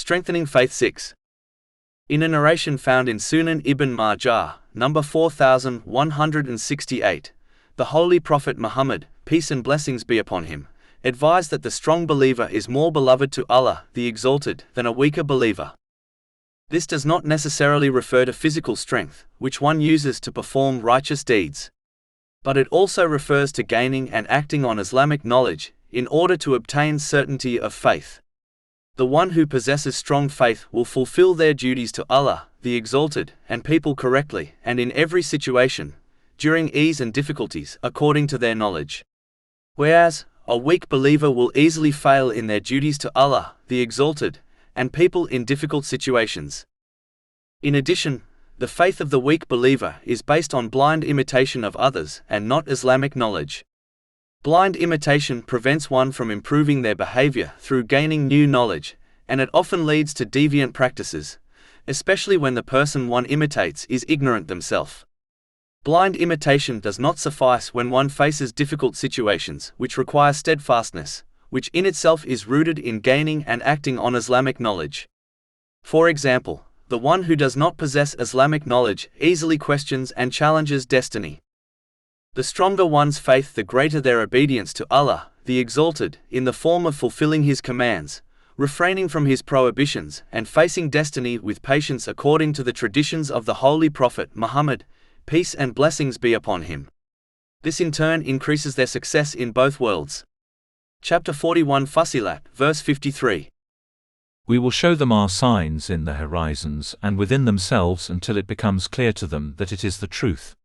Strengthening Faith 6. In a narration found in Sunan ibn Majah, number 4168, the Holy Prophet Muhammad, peace and blessings be upon him, advised that the strong believer is more beloved to Allah, the Exalted, than a weaker believer. This does not necessarily refer to physical strength, which one uses to perform righteous deeds. But it also refers to gaining and acting on Islamic knowledge, in order to obtain certainty of faith. The one who possesses strong faith will fulfill their duties to Allah, the Exalted, and people correctly, and in every situation, during ease and difficulties, according to their knowledge. Whereas, a weak believer will easily fail in their duties to Allah, the Exalted, and people in difficult situations. In addition, the faith of the weak believer is based on blind imitation of others and not Islamic knowledge. Blind imitation prevents one from improving their behavior through gaining new knowledge, and it often leads to deviant practices, especially when the person one imitates is ignorant themselves. Blind imitation does not suffice when one faces difficult situations which require steadfastness, which in itself is rooted in gaining and acting on Islamic knowledge. For example, the one who does not possess Islamic knowledge easily questions and challenges destiny. The stronger one's faith, the greater their obedience to Allah, the Exalted, in the form of fulfilling His commands, refraining from His prohibitions, and facing destiny with patience according to the traditions of the Holy Prophet Muhammad, peace and blessings be upon him. This in turn increases their success in both worlds. Chapter 41 Fussilat, verse 53. We will show them our signs in the horizons and within themselves until it becomes clear to them that it is the truth.